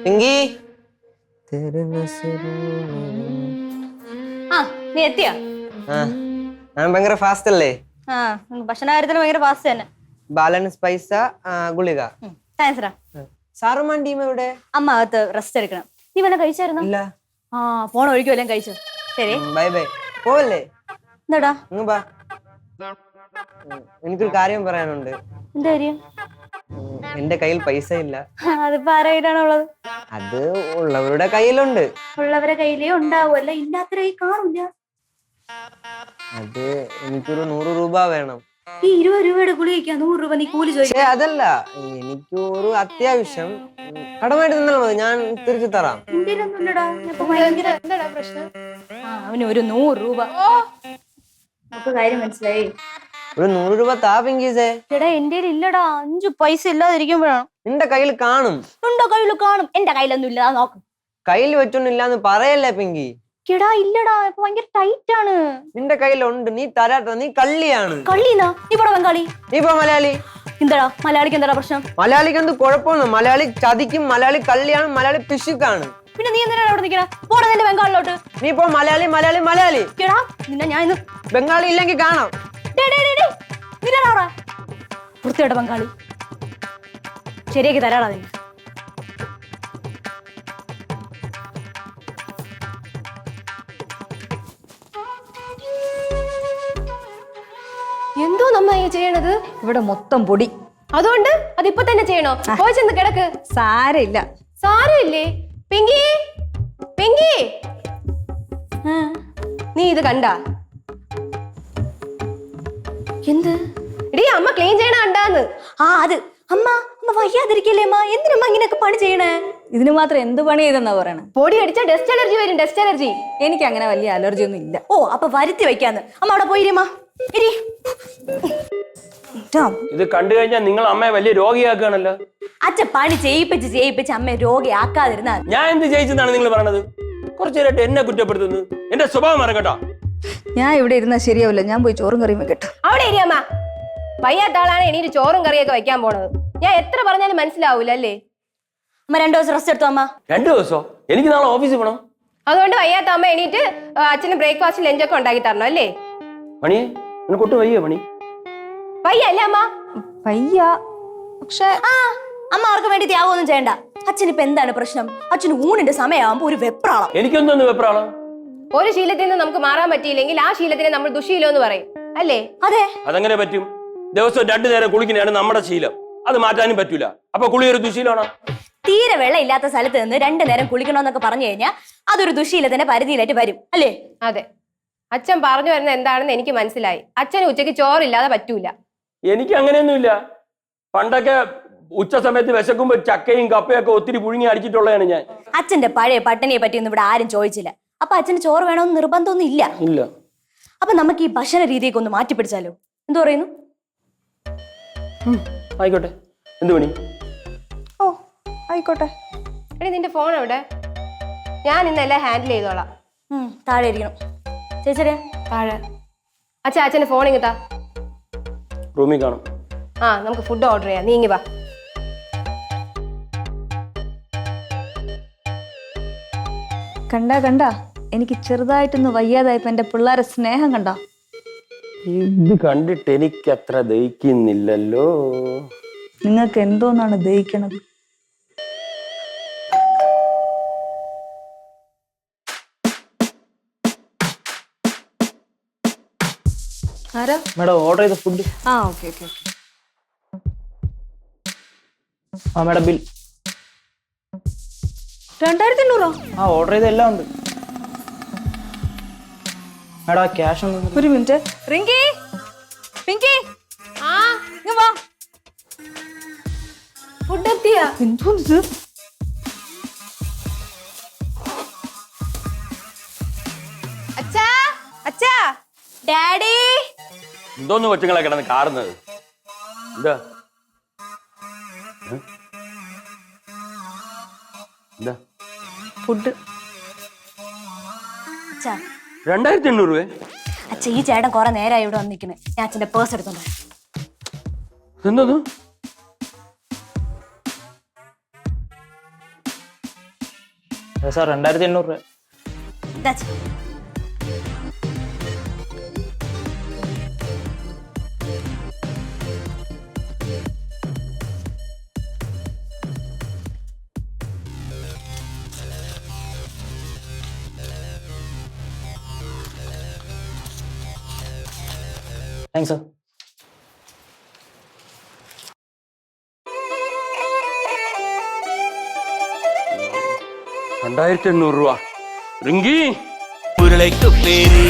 പിങ്കി ആ നീ എത്തിയാ? ഞാൻ ഭയങ്കര ഫാസ്റ്റ് അല്ലേ? ആ ഭക്ഷണ കാര്യത്തിൽ ഭയങ്കര ഫാസ്റ്റ് തന്നെ. ബാലൻസ് പൈസ ഗുളിക. താങ്ക്സ്. സാറുമാൻ ടീം എവിടെ? അമ്മ അകത്ത് റെസ്റ്റ് എടുക്കണം. നീ വല്ല കഴിച്ചായിരുന്നോ? ഇല്ല. ആ ഫോൺ ഒഴിക്കും എല്ലാം കഴിച്ചു. ശരി ബൈ ബൈ. പോവല്ലേ? എന്താടാ? എനിക്കൊരു കാര്യം പറയാനുണ്ട്. എന്താ കാര്യം? എന്റെ കയ്യിൽ പൈസ ഇല്ല. അതിപ്പോ ആരുടെ കയ്യിലാണുള്ളത്? അത് ഉള്ളവരുടെ കയ്യിലുണ്ട്. ഉള്ളവരെ കയ്യിലേ ഉണ്ടാവുമല്ല, ഇല്ലാത്തവരെ കയ്യിൽ കാണില്ല. അത് എനിക്കൊരു 100 രൂപ വേണം. ഈ 20 രൂപയുടെ ഗുളികയ്ക്കാ 100 രൂപ നീ കൂലി ചോദിച്ചേ? അതല്ല, എനിക്ക് ഒരു അത്യാവശ്യം കടമായിട്ട് തന്നാൽ മതി, ഞാൻ തിരിച്ചു തരാം. അവന് ഒരു 100 രൂപ. നമുക്ക് കാര്യം മനസ്സിലായി. ഒരു 100 രൂപ താ പിങ്കീസേ. എടാ എന്റെ ഇല്ലടാ, 5 പൈസ ഇല്ലാതിരിക്കുമ്പോഴാണ്. നിന്റെ കയ്യിൽ കാണും. ഉണ്ടോ? കയ്യിൽ കാണും. എന്റെ കയ്യിലൊന്നും ഇല്ല, നോക്കും. കയ്യിൽ വെച്ചൊന്നില്ലാന്ന് പറയല്ലേ പിങ്കി. എടാ ഇല്ലടാ, ഇപ്പൊ ഭയങ്കര ടൈറ്റ് ആണ്. നിന്റെ കയ്യിലുണ്ട്, നീ തരാട്ട. നീ കള്ളിയാണ്. കള്ളിന്നാ? നീ പോടാ ബംഗാളി. നീ പോ മലയാളി. എന്താടാ മലയാളിക്ക് എന്താ പ്രശ്നം? മലയാളിക്ക് എന്ത് കുഴപ്പമൊന്നും. മലയാളി ചതിക്കും, മലയാളി കള്ളിയാണ്, മലയാളി പിശുക്കാണ്. പിന്നെ നീ എന്തിനാ അവിടെ നിൽക്കണ? പോടാ നിന്റെ ബംഗാളിലോട്ട്. നീ പോ മലയാളി. മലയാളി മലയാളി. എടാ നിന്നെ ഞാൻ ഇന്ന് ബംഗാളി ഇല്ലെങ്കിൽ കാണാം. വൃത്തിയുടെ ബംഗാളി ശരിയാക്കി തരാടാ നിന്നെ. എന്തോ നമ്മ ഈ ചെയ്യണത്? ഇവിടെ മൊത്തം പൊടി. അതുകൊണ്ട് അതിപ്പോ തന്നെ ചെയ്യണോ? പോയി ചെന്ന് കിടക്ക്. സാരമില്ല. സാരമില്ലേ? പിങ്കി പിങ്കി, നീ ഇത് കണ്ടാ? എന്ത്? എടീ അമ്മ ക്ലീൻ ചെയ്യണ കണ്ടാന്ന്. അത് അമ്മ വയ്യാതിരിക്കല്ലേ അമ്മ? എന്തിനമ്മ ഇങ്ങനെയൊക്കെ പണി ചെയ്യണേ? ഇതിന് മാത്രം എന്ത് പണി ചെയ്തെന്നാ പറയണേ? പൊടി അടിച്ചാ ഡസ്റ്റ് അലർജി വരും. Dust allergy. എനിക്ക് അങ്ങനെ വലിയ അലർജി ഒന്നും ഇല്ല. ഓ അപ്പൊ വരുത്തി വെക്കാന്ന്. അമ്മ അവിടെ പോയിരിമ്മ. ഇത് കണ്ടു കഴിഞ്ഞാൽ നിങ്ങൾ അമ്മയെ വലിയ രോഗിയാക്കുകയാണല്ലോ. അച്ഛൻ പണി ചെയ്യിപ്പിച്ച് അമ്മയെ രോഗിയാക്കാതിരുന്നാ. ഞാൻ എന്ത് ചെയ്യിച്ചെന്നാണ് നിങ്ങൾ പറയണത്? കുറച്ചു നേരമായിട്ട് എന്നെ കുറ്റപ്പെടുത്തുന്നു. എന്റെ സ്വഭാവം മറക്കട്ടോ. ഞാൻ ഇവിടെ ഇരുന്നാ ശരിയാവില്ല. ഞാൻ പോയി ചോറും കറിയും വെക്കട്ടെ. അവിടെ ഇരിയമ്മ. വയ്യാത്ത ആളാണ് എനിക്ക് ചോറും കറിയൊക്കെ വെക്കാൻ പോണത്. ഞാൻ എത്ര പറഞ്ഞാലും മനസ്സിലാവൂല അല്ലേ? അമ്മ 2 ദിവസം റെസ്റ്റ് എടുത്തോ അമ്മ. 2 ദിവസോ? എനിക്ക് നാളെ ഓഫീസിൽ പോകണം. അതുകൊണ്ട് വയ്യാത്ത അമ്മ എണീറ്റ് അച്ഛന് ബ്രേക്ക്ഫാസ്റ്റ് ലഞ്ചൊക്കെ ഉണ്ടാക്കി തരണം അല്ലേ? മണിയെ നിനക്ക് ഒട്ടും വയ്യ മണി? വയ്യ അല്ലേ അമ്മ? വയ്യ. പക്ഷെ അമ്മ അവർക്ക് വേണ്ടി ത്യാഗമൊന്നും ചെയ്യണ്ട. അച്ഛനിപ്പോ എന്താണ് പ്രശ്നം? അച്ഛന് ഊണിന്റെ സമയമാകുമ്പോ ഒരു വെപ്രാളം. എനിക്കൊന്നും വെപ്രാളം. ഒരു ശീലത്തിൽ നിന്ന് നമുക്ക് മാറാൻ പറ്റിയില്ലെങ്കിൽ ആ ശീലത്തിനെ നമ്മൾ ദുശീലം എന്ന് പറയും അല്ലേ? അതെ. അതെങ്ങനെ പറ്റും? ദിവസം 2 നേരം കുളിക്കുന്നതാണ് നമ്മുടെ ശീലം. അത് മാറ്റാനും പറ്റൂല. അപ്പൊ കുളി ഒരു ദുശീലമാണോ? തീരെ വെള്ളം ഇല്ലാത്ത സ്ഥലത്ത് നിന്ന് 2 നേരം കുളിക്കണമെന്നൊക്കെ പറഞ്ഞു കഴിഞ്ഞാൽ അതൊരു ദുശീലത്തിന്റെ പരിധിയിലായിട്ട് വരും അല്ലേ? അതെ. അച്ഛൻ പറഞ്ഞു വരുന്നത് എന്താണെന്ന് എനിക്ക് മനസ്സിലായി. അച്ഛന് ഉച്ചയ്ക്ക് ചോറില്ലാതെ പറ്റൂല. എനിക്ക് അങ്ങനെയൊന്നുമില്ല. പണ്ടൊക്കെ ഉച്ച സമയത്ത് വിശക്കുമ്പോ ചക്കയും കപ്പയും ഒക്കെ ഒത്തിരി പുഴുങ്ങി അടിച്ചിട്ടുള്ളതാണ് ഞാൻ. അച്ഛന്റെ പഴയ പട്ടിണിയെ പറ്റിയൊന്നും ഇവിടെ ആരും ചോദിച്ചില്ല. അപ്പൊ അച്ഛന് ചോറ് വേണമെന്ന് നിർബന്ധമൊന്നും ഇല്ല. ഇല്ല. അപ്പൊ നമുക്ക് ഈ ഭക്ഷണ രീതിയൊക്കെ ഒന്ന് മാറ്റിപ്പിടിച്ചാലോ? എന്തു പറയുന്നു? ആയിക്കോട്ടെ. എന്ത് പണി? ഓ ആയിക്കോട്ടെ. എടി നിന്റെ ഫോൺ എവിടെ? ഞാൻ ഇന്നെല്ലാം ഹാൻഡിൽ ചെയ്തോളാം. താഴെ ഇരിക്കണം. ചേച്ചേ താഴെ. അച്ഛന് ഫോൺ ഇങ്ങത്താ. റൂമിൽ കാണും. നമുക്ക് ഫുഡ് ഓർഡർ ചെയ്യാം. നീങ്ങി വാ. കണ്ട എനിക്ക് ചെറുതായിട്ടൊന്ന് വയ്യാതായപ്പോ എന്റെ പിള്ളേരെ സ്നേഹം കണ്ട. ഇത് കണ്ടിട്ട് എനിക്ക് അത്ര ദഹിക്കുന്നില്ലല്ലോ. നിങ്ങൾക്ക് എന്തോന്നാണ് ദഹിക്കണത്? ആരാ? മേഡം ഓർഡർ ചെയ്ത food. Okay. Madam bill 2500. Order ചെയ്ത എല്ലാം ഉണ്ട് മേഡം. ക്യാഷ് ഒന്നും. ഒരു മിനിറ്റ്. റിങ്കി പിങ്കി വാ. ഫുഡ് എത്തിയാ? എന്തോന്നിത്? അച്ഛാ ഡാഡി. എന്തോന്ന് കൊച്ചുങ്ങളെ കിടന്ന് കാറുന്നത്? എന്താ എന്താ? ഫുഡ്. 2800 രൂപ? അച്ഛ ഈ ചേട്ടൻ കുറെ നേരമായി ഇവിടെ വന്നിരിക്കുന്നത്. ഞാൻ അച്ഛന്റെ പേഴ്സ് എടുത്തോണ്ട്. എന്തോന്നു? സാർ 2800 രൂപ. ഇതാ അച്ഛാ. Thanks sir. 2800 രൂപ. റിങ്കി ഉരുളയ്ക്ക് പേര്